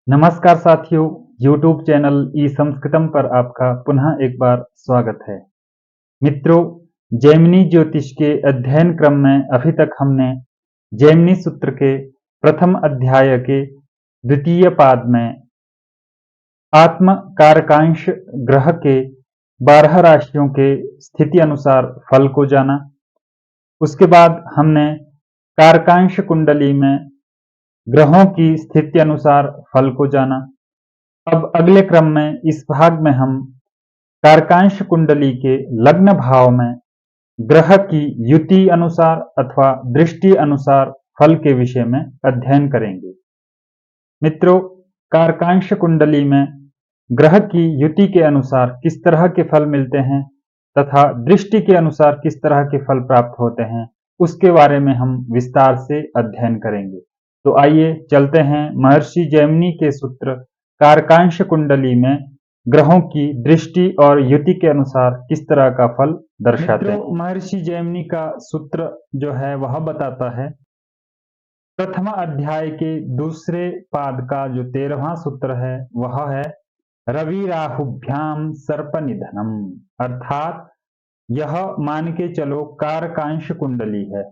नमस्कार साथियों, YouTube channel ई संस्कृतम पर आपका पुनः एक बार स्वागत है। मित्रों, जैमिनी ज्योतिष के अध्ययन क्रम में अभी तक हमने जैमिनी सूत्र के प्रथम अध्याय के द्वितीय पाद में आत्म कारकांश ग्रह के 12 राशियों के स्थिति अनुसार फल को जाना। उसके बाद हमने कारकांश कुंडली में ग्रहों की स्थिति अनुसार फल को जाना। अब अगले क्रम में इस भाग में हम कारकांश कुंडली के लग्न भाव में ग्रह की युति अनुसार अथवा दृष्टि अनुसार फल के विषय में अध्ययन करेंगे। मित्रों, कारकांश कुंडली में ग्रह की युति के अनुसार किस तरह के फल मिलते हैं तथा दृष्टि के अनुसार किस तरह के फल प्राप्त होते हैं, उसके बारे में हम विस्तार से अध्ययन करेंगे। तो आइए चलते हैं महर्षि जैमिनी के सूत्र कारकांश कुंडली में ग्रहों की दृष्टि और युति के अनुसार किस तरह का फल दर्शाते हैं। महर्षि जैमिनी का सूत्र जो है वह बताता है, प्रथम अध्याय के दूसरे पाद का जो 13वां सूत्र है वह है रवि राहुभ्याम सर्प निधनम, अर्थात यह मान के चलो कारकांश कुंडली है।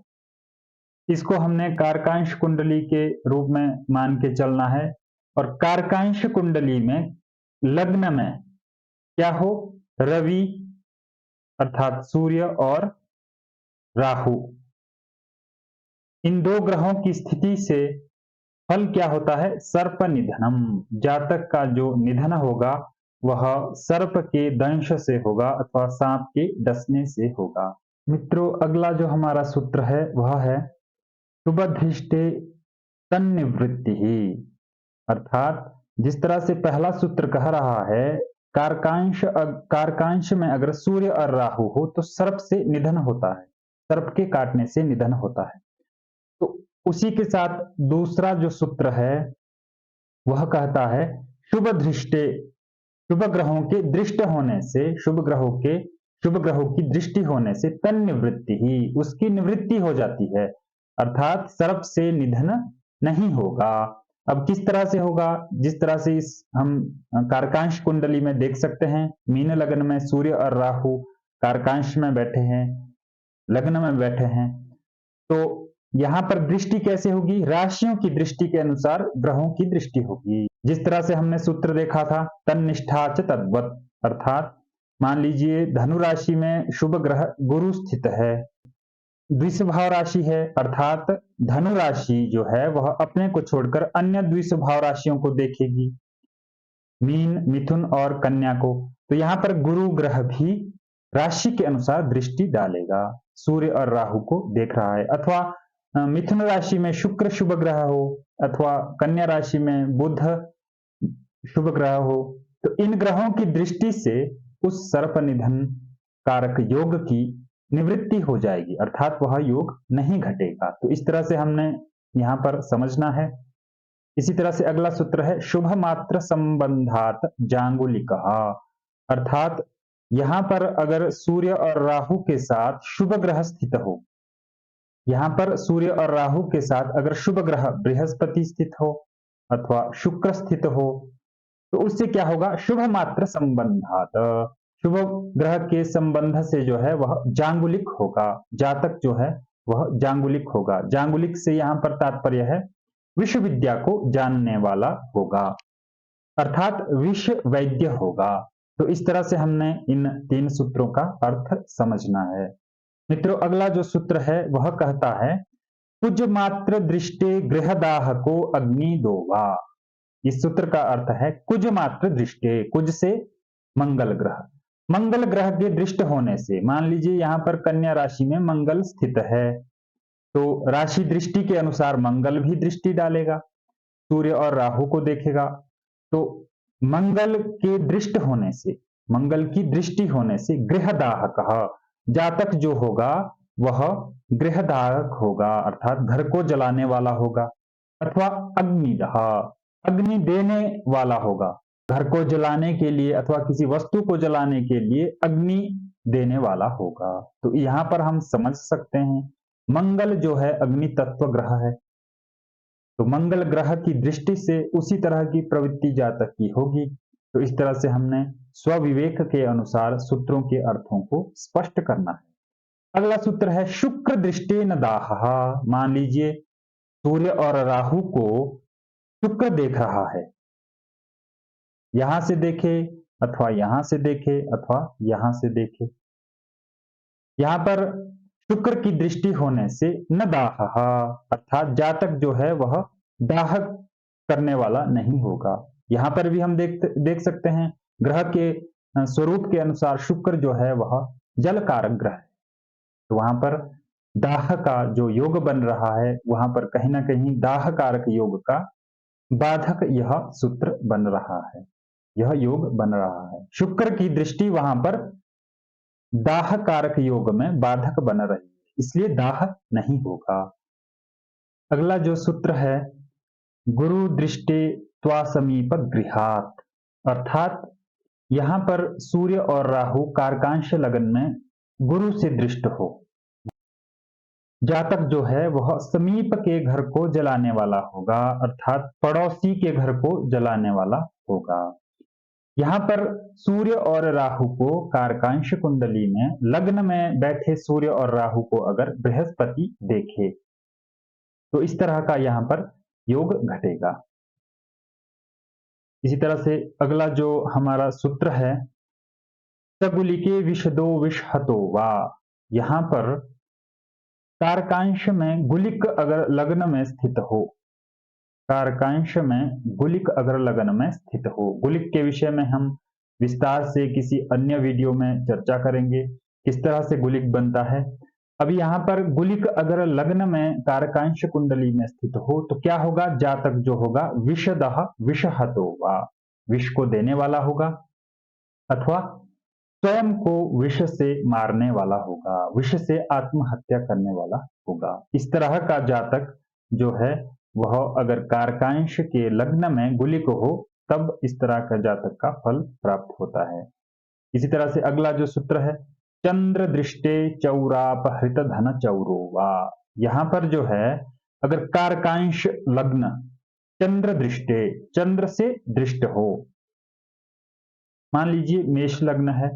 इसको हमने कारकांश कुंडली के रूप में मान के चलना है। और कारकांश कुंडली में लग्न में क्या हो, रवि अर्थात सूर्य और राहु, इन दो ग्रहों की स्थिति से फल क्या होता है, सर्प निधनम। जातक का जो निधन होगा वह सर्प के दंश से होगा अथवा सांप के डसने से होगा। मित्रों, अगला जो हमारा सूत्र है वह है शुभदृष्टे तन्निवृत्ति ही, अर्थात जिस तरह से पहला सूत्र कह रहा है कारकांश में अगर सूर्य और राहु हो तो सर्प से निधन होता है, सर्प के काटने से निधन होता है। तो उसी के साथ दूसरा जो सूत्र है वह कहता है शुभ दृष्टे, शुभ ग्रहों के दृष्ट होने से, शुभ ग्रहों की दृष्टि होने से तन्निवृत्ति ही, उसकी निवृत्ति हो जाती है, अर्थात सर्प से निधन नहीं होगा। अब किस तरह से होगा, जिस तरह से इस हम कारकांश कुंडली में देख सकते हैं, मीन लग्न में सूर्य और राहु कारकांश में बैठे हैं, लग्न में बैठे हैं, तो यहां पर दृष्टि कैसे होगी, राशियों की दृष्टि के अनुसार ग्रहों की दृष्टि होगी। जिस तरह से हमने सूत्र देखा था तन्निष्ठा च तद्वत, अर्थात मान लीजिए धनु राशि में शुभ ग्रह गुरु स्थित है, द्विस्वभाव राशि है, अर्थात धनु राशि जो है वह अपने को छोड़कर अन्य द्विस्वभाव राशियों को देखेगी, मीन, मिथुन और कन्या को। तो यहां पर गुरु ग्रह भी राशि के अनुसार दृष्टि डालेगा, सूर्य और राहु को देख रहा है। अथवा मिथुन राशि में शुक्र शुभ ग्रह हो अथवा कन्या राशि में बुध शुभ ग्रह हो, तो इन ग्रहों की दृष्टि से उस सर्प निधन कारक योग की निवृत्ति हो जाएगी, अर्थात वह योग नहीं घटेगा। तो इस तरह से हमने यहां पर समझना है। इसी तरह से अगला सूत्र है शुभ मात्र संबंधात जांगुलिक, अर्थात यहां पर अगर सूर्य और राहु के साथ शुभ ग्रह स्थित हो, यहां पर सूर्य और राहु के साथ अगर शुभ ग्रह बृहस्पति स्थित हो अथवा शुक्र स्थित हो, तो उससे क्या होगा, शुभ मात्र संबंधात, शुभ ग्रह के संबंध से जो है वह जांगुलिक होगा, जातक जो है वह जांगुलिक होगा। जांगुलिक से यहां पर तात्पर्य है विश्व विद्या को जानने वाला होगा, अर्थात विश्व वैद्य होगा। तो इस तरह से हमने इन 3 सूत्रों का अर्थ समझना है। मित्रों, अगला जो सूत्र है वह कहता है कुज मात्र दृष्टि गृहदाह को अग्नि दोवा। इस सूत्र का अर्थ है कुज मात्र दृष्टि, कुज से मंगल ग्रह, मंगल ग्रह के दृष्ट होने से, मान लीजिए यहां पर कन्या राशि में मंगल स्थित है, तो राशि दृष्टि के अनुसार मंगल भी दृष्टि डालेगा, सूर्य और राहु को देखेगा। तो मंगल के दृष्ट होने से, मंगल की दृष्टि होने से गृहदाहक, जातक जो होगा वह गृहदाहक होगा, अर्थात घर को जलाने वाला होगा, अथवा अग्निदह, अग्नि देने वाला होगा, घर को जलाने के लिए अथवा किसी वस्तु को जलाने के लिए अग्नि देने वाला होगा। तो यहां पर हम समझ सकते हैं मंगल जो है अग्नि तत्व ग्रह है, तो मंगल ग्रह की दृष्टि से उसी तरह की प्रवृत्ति जातक की होगी। तो इस तरह से हमने स्वविवेक के अनुसार सूत्रों के अर्थों को स्पष्ट करना है। अगला सूत्र है शुक्र दृष्टेन दाहः। मान लीजिए सूर्य और राहु को शुक्र देख रहा है, यहां से देखे अथवा यहां से देखे अथवा यहां से देखे। यहां पर शुक्र की दृष्टि होने से न दाह, अर्थात जातक जो है वह दाह करने वाला नहीं होगा। यहां पर भी हम देख सकते हैं ग्रह के स्वरूप के अनुसार शुक्र जो है वह जल कारक ग्रह है। तो वहां पर दाह का जो योग बन रहा है वहां पर कहीं ना कहीं दाह कारक योग का बाधक यह सूत्र बन रहा है, यह योग बन रहा है। शुक्र की दृष्टि वहां पर दाह कारक योग में बाधक बन रही है, इसलिए दाह नहीं होगा। अगला जो सूत्र है गुरु दृष्टि त्वा समीप गृहात, अर्थात यहां पर सूर्य और राहु कारकांश लगन में गुरु से दृष्ट हो, जातक जो है वह समीप के घर को जलाने वाला होगा, अर्थात पड़ोसी के घर को जलाने वाला होगा। यहाँ पर सूर्य और राहु को कारकांश कुंडली में लग्न में बैठे सूर्य और राहु को अगर बृहस्पति देखे तो इस तरह का यहाँ पर योग घटेगा। इसी तरह से अगला जो हमारा सूत्र है सगुलिके विषदो विषहतो वा, यहाँ पर कारकांश में गुलिक अगर लग्न में स्थित हो, कारकांश में गुलिक अगर लग्न में स्थित हो, गुलिक के विषय में हम विस्तार से किसी अन्य वीडियो में चर्चा करेंगे किस तरह से गुलिक बनता है। अभी यहाँ पर गुलिक अगर लग्न में कारकांश कुंडली में स्थित हो तो क्या होगा, जातक जो होगा विषदः विषहतो वा, विष को देने वाला होगा अथवा स्वयं को विष से मारने वाला होगा, विष से आत्महत्या करने वाला होगा। इस तरह का जातक जो है वह अगर कारकांश के लग्न में गुलिक हो तब इस तरह का जातक का फल प्राप्त होता है। इसी तरह से अगला जो सूत्र है चंद्र दृष्टे चौरापहृत धन चौरो वा, यहां पर जो है अगर कारकांश लग्न चंद्र दृष्टे, चंद्र से दृष्ट हो, मान लीजिए मेष लग्न है,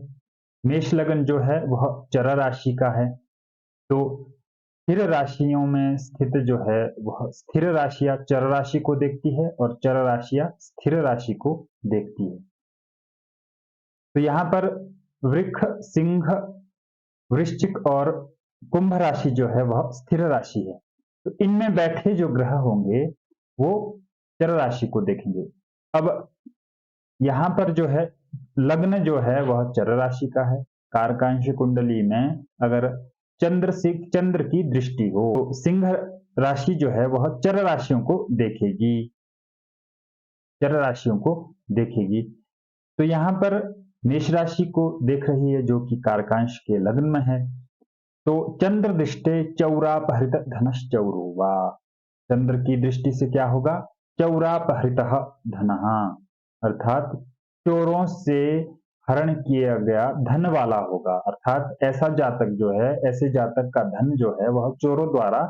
मेष लग्न जो है वह चर राशि का है, तो स्थिर राशियों में स्थित जो है वह स्थिर राशियां चर राशि को देखती है और चर राशियां स्थिर राशि को देखती है। तो यहां पर वृक्ष, सिंह, वृश्चिक और कुंभ राशि जो है वह स्थिर राशि है, तो इनमें बैठे जो ग्रह होंगे वो चर राशि को देखेंगे। अब यहां पर जो है लग्न जो है वह चर राशि का है, कारकांश कुंडली में अगर चंद्र से चंद्र की दृष्टि हो तो सिंह राशि जो है वह चर राशियों को देखेगी, चर राशियों को देखेगी। तो यहां पर मेष राशि को देख रही है जो कि कारकांश के लग्न में है, तो चंद्र दृष्टे चौरापहृत धनश्चौरो वा, चंद्र की दृष्टि से क्या होगा, चौरापहृत धनः, अर्थात चोरों से हरण किया गया धन वाला होगा, अर्थात ऐसा जातक जो है, ऐसे जातक का धन जो है वह चोरों द्वारा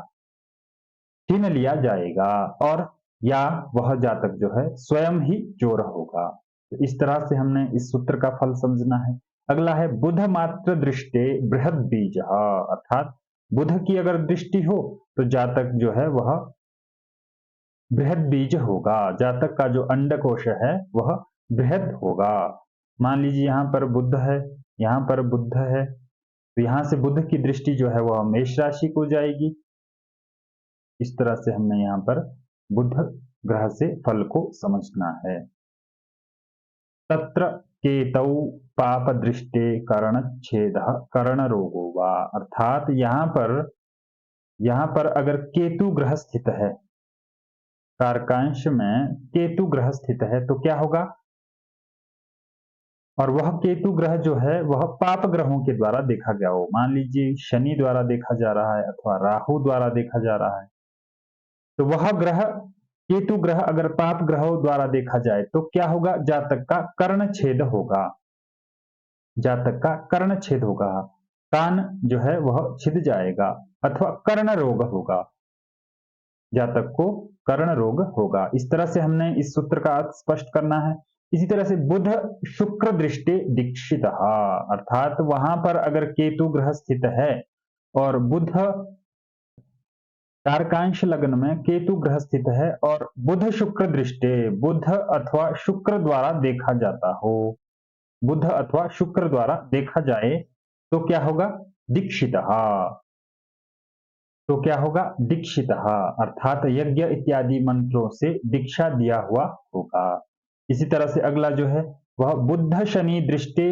छीन लिया जाएगा और या वह जातक जो है स्वयं ही चोर होगा। तो इस तरह से हमने इस सूत्र का फल समझना है। अगला है बुध मात्र दृष्टे बृहद बीज, अर्थात बुध की अगर दृष्टि हो तो जातक जो है वह बृहद बीज होगा, जातक का जो अंडकोश है वह बृहद होगा। मान लीजिए यहाँ पर बुध है, यहाँ पर बुध है, तो यहाँ से बुध की दृष्टि जो है वह मेष राशि को जाएगी। इस तरह से हमने यहाँ पर बुध ग्रह से फल को समझना है। तत्र केतौ पाप दृष्टे कर्ण छेद कर्ण रोगो वा, अर्थात यहाँ पर अगर केतु ग्रह स्थित है, कारकांश में केतु ग्रह स्थित है तो क्या होगा, और वह केतु ग्रह जो है वह पाप ग्रहों के द्वारा देखा गया हो, मान लीजिए शनि द्वारा देखा जा रहा है अथवा राहु द्वारा देखा जा रहा है, तो वह ग्रह केतु ग्रह अगर पाप ग्रहों द्वारा देखा जाए तो क्या होगा, जातक का कर्ण छेद होगा, जातक का कर्ण छेद होगा, कान जो है वह छिद जाएगा अथवा कर्ण रोग होगा। जातक को कर्ण रोग होगा। इस तरह से हमने इस सूत्र का अर्थ स्पष्ट करना है। इसी तरह से बुध शुक्र दृष्टि दीक्षित, अर्थात वहां पर अगर केतु ग्रह स्थित है और बुध कारकांश लग्न में केतु ग्रह स्थित है और बुध शुक्र दृष्टि, बुध अथवा शुक्र द्वारा देखा जाता हो, बुध अथवा शुक्र द्वारा देखा जाए तो क्या होगा? दीक्षित। तो क्या होगा? दीक्षित, अर्थात यज्ञ इत्यादि मंत्रों से दीक्षा दिया हुआ होगा। इसी तरह से अगला जो है वह बुद्ध शनि दृष्टि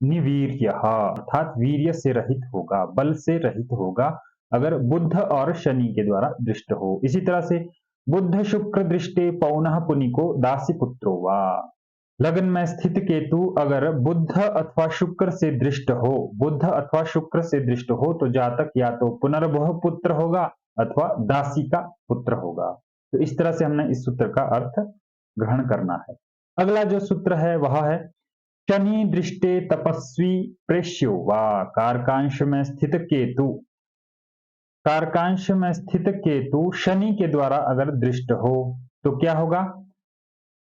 निवीर्य, अर्थात वीर्य से रहित होगा, बल से रहित होगा अगर बुद्ध और शनि के द्वारा दृष्ट हो। इसी तरह से बुद्ध शुक्र दृष्टि पौनः पुनिको दासी पुत्रो वा, लग्न में स्थित केतु अगर बुद्ध अथवा शुक्र से दृष्ट हो, बुद्ध अथवा शुक्र से दृष्ट हो तो जातक या तो पुनर्भव पुत्र होगा अथवा दासी का पुत्र होगा। तो इस तरह से हमने इस सूत्र का अर्थ ग्रहण करना है। अगला जो सूत्र है वह है शनि दृष्टे तपस्वी प्रेष्यो वा, कारकांश में स्थित केतु, कारकांश में स्थित केतु शनि के द्वारा अगर दृष्ट हो तो क्या होगा?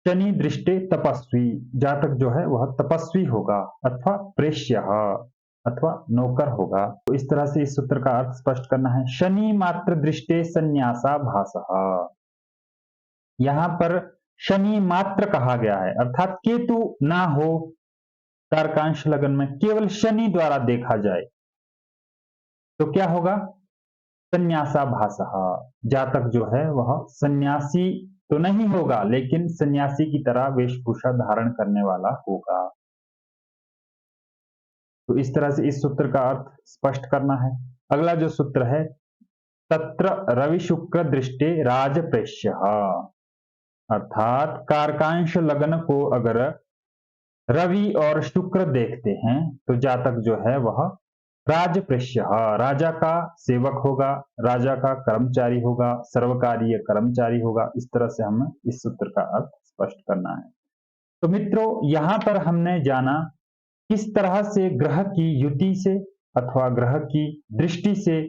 शनि दृष्टे तपस्वी, जातक जो है वह तपस्वी होगा अथवा प्रेष्य अथवा नौकर होगा। तो इस तरह से इस सूत्र का अर्थ स्पष्ट करना है। शनि मात्र दृष्टे संन्यासा भासः, यहां पर शनि मात्र कहा गया है अर्थात केतु ना हो कारकांश लग्न में, केवल शनि द्वारा देखा जाए तो क्या होगा? संन्यासाभासः, जातक जो है वह सन्यासी तो नहीं होगा लेकिन सन्यासी की तरह वेशभूषा धारण करने वाला होगा। तो इस तरह से इस सूत्र का अर्थ स्पष्ट करना है। अगला जो सूत्र है तत्र रवि शुक्र दृष्टि राजप्रेष्य, अर्थात कारकांश लग्न को अगर रवि और शुक्र देखते हैं तो जातक जो है वह राजप्रेष्य, राजा का सेवक होगा, राजा का कर्मचारी होगा, सर्वकारीय कर्मचारी होगा। इस तरह से हमें इस सूत्र का अर्थ स्पष्ट करना है। तो मित्रों यहां पर हमने जाना किस तरह से ग्रह की युति से अथवा ग्रह की दृष्टि से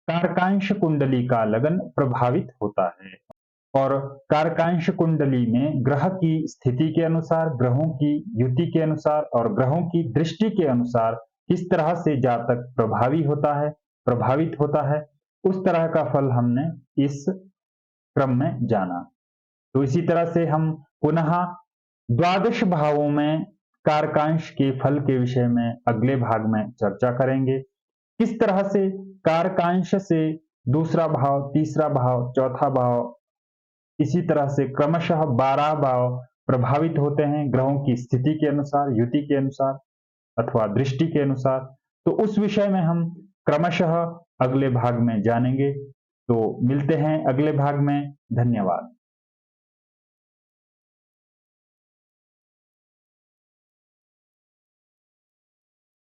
कारकांश कुंडली का लगन प्रभावित होता है और कारकांश कुंडली में ग्रह की स्थिति के अनुसार, ग्रहों की युति के अनुसार और ग्रहों की दृष्टि के अनुसार किस तरह से जातक प्रभावित होता है, उस तरह का फल हमने इस क्रम में जाना। तो इसी तरह से हम पुनः द्वादश भावों में कारकांश के फल के विषय में अगले भाग में चर्चा करेंगे। किस तरह से कारकांश से दूसरा भाव, तीसरा भाव, चौथा भाव, इसी तरह से क्रमशः 12 भाव प्रभावित होते हैं ग्रहों की स्थिति के अनुसार, युति के अनुसार अथवा दृष्टि के अनुसार। तो उस विषय में हम क्रमशः अगले भाग में जानेंगे। तो मिलते हैं अगले भाग में। धन्यवाद।